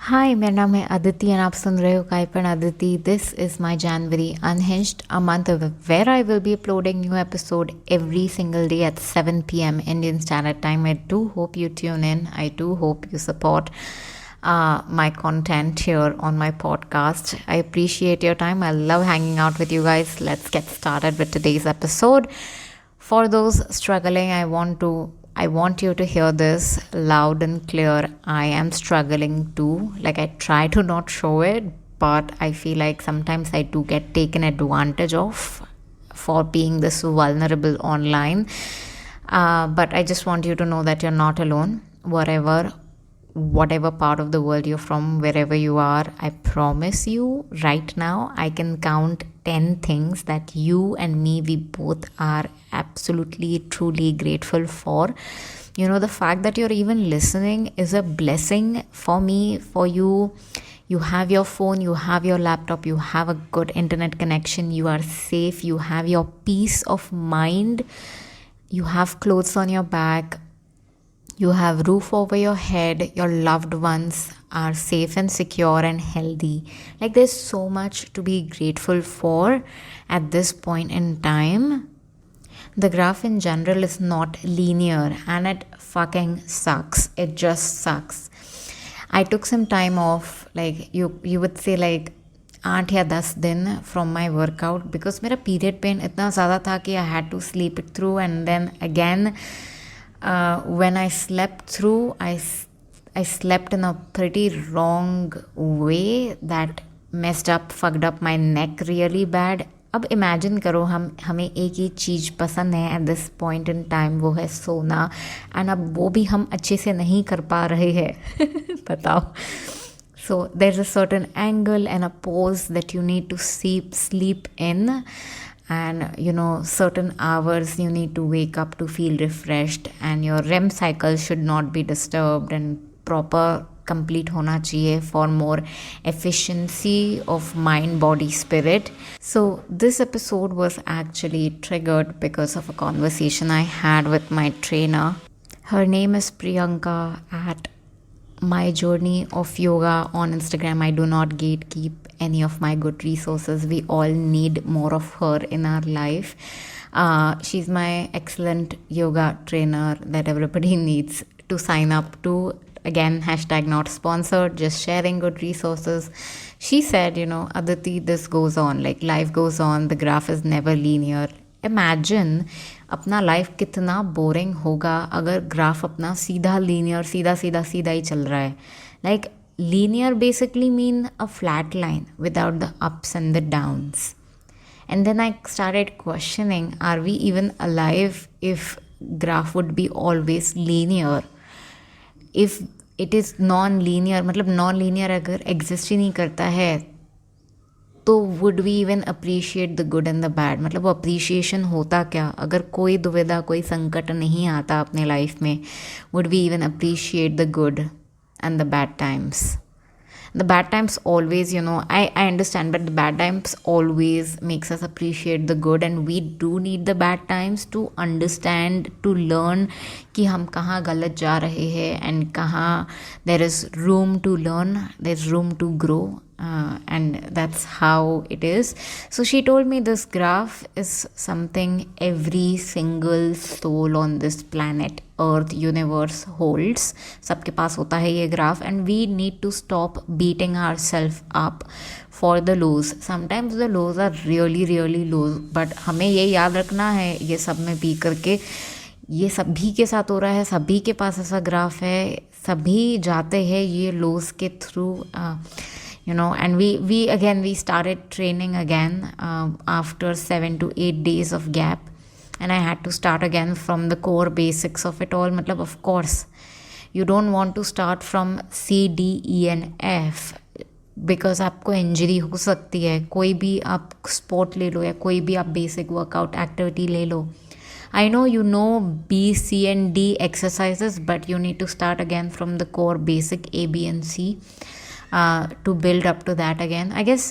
हाय, मेरा नाम है अदिति एंड आप सुन रहे हो काइपन Aditi. This is my January Unhinged, a month where I will be uploading new episode every single day at 7 p.m. Indian Standard Time. I do hope you tune in. I do hope you support my content here on my podcast. I appreciate your time. I love hanging out with you guys. Let's get started with today's episode. For those struggling, I want you to hear this loud and clear. I am struggling too. Like, I try to not show it, but I feel like sometimes I do get taken advantage of for being this vulnerable online. But I just want you to know that you're not alone. Whatever part of the world you're from, wherever you are, I promise you right now, I can count 10 things that you and me, we both are absolutely, truly grateful for. You know, the fact that you're even listening is a blessing for me, for you. You have your phone, you have your laptop, you have a good internet connection, you are safe, you have your peace of mind, you have clothes on your back, you have roof over your head, your loved ones are safe and secure and healthy. Like, there's so much to be grateful for at this point in time. The graph in general is not linear and it fucking sucks. It just sucks. I took some time off, like you would say, like 8 या 10 दिन from my workout because मेरा period pain इतना ज़्यादा था कि I had to sleep it through, and then again when I slept through, I slept in a pretty wrong way that fucked up my neck really bad. अब imagine करो हमें एक ही चीज़ पसंद है at this point in time, वो है सोना, and अब वो भी हम अच्छे से नहीं कर पा रहे हैं. बताओ. So there's a certain angle and a pose that you need to sleep in, and you know, certain hours you need to wake up to feel refreshed, and your REM cycle should not be disturbed and proper complete hona chahiye for more efficiency of mind, body, spirit. So this episode was actually triggered because of a conversation I had with my trainer. Her name is Priyanka at My Journey of Yoga on Instagram. I do not gatekeep any of my good resources. We all need more of her in our life. She's my excellent yoga trainer that everybody needs to sign up to. Again, hashtag not sponsored, just sharing good resources. She said, you know, Aditi, this goes on, like life goes on, the graph is never linear. Imagine अपना life कितना boring होगा अगर graph अपना सीधा linear सीधा सीधा सीधा ही चल रहा है. Like linear basically mean a flat line without the ups and the downs. And then I started questioning, are we even alive if graph would be always linear? If it is non linear, मतलब non linear अगर exist ही नहीं करता है, तो would we even appreciate the good and the bad? मतलब वो appreciation होता क्या अगर कोई दुविधा, कोई संकट नहीं आता अपने लाइफ में? Would we even appreciate the good and the bad times? The bad times always, you know, I understand, but the bad times always makes us appreciate the good, and we do need the bad times to understand, to learn कि हम कहाँ गलत जा रहे हैं and कहाँ there is room to learn, there's room to grow, and that's how it is. So she told me this graph is something every single soul on this planet, earth, universe holds. सबके पास होता है ये graph, and we need to stop beating ourselves up for the lows. Sometimes the lows are really really low, but हमें ये याद रखना है, ये सब में भी करके ये सभी के साथ हो रहा है, सभी के पास ऐसा ग्राफ है, सभी जाते हैं ये लोज के through. You know, and we started training again after 7 to 8 days of gap, and I had to start again from the core basics of it all. Matlab, of course, you don't want to start from C, D, E and F because आपको injury हो सकती है. कोई भी आप sport ले लो या कोई भी आप बेसिक वर्कआउट एक्टिविटी ले लो. I know you know B, C and D exercises, but you need to start again from the core basic A, B and C. To build up to that again. I guess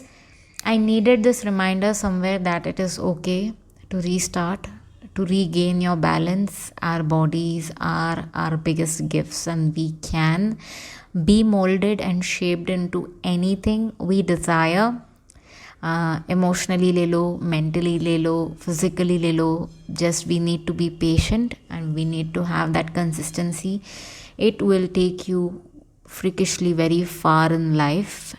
I needed this reminder somewhere that it is okay to restart, to regain your balance. Our bodies are our biggest gifts, and we can be molded and shaped into anything we desire. Emotionally ले लो, mentally ले लो, physically ले लो. Just we need to be patient and we need to have that consistency. It will take you freakishly very far in life.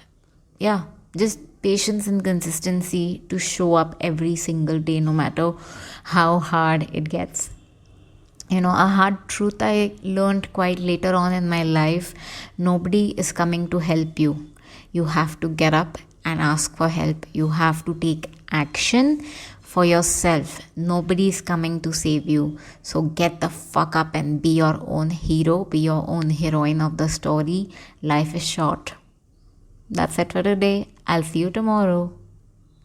Yeah, just patience and consistency to show up every single day, no matter how hard it gets. A hard truth I learned quite later on in my life: nobody is coming to help you. You have to get up and ask for help. You have to take action for yourself. Nobody is coming to save you. So get the fuck up and be your own hero, be your own heroine of the story. Life is short. That's it for today. I'll see you tomorrow.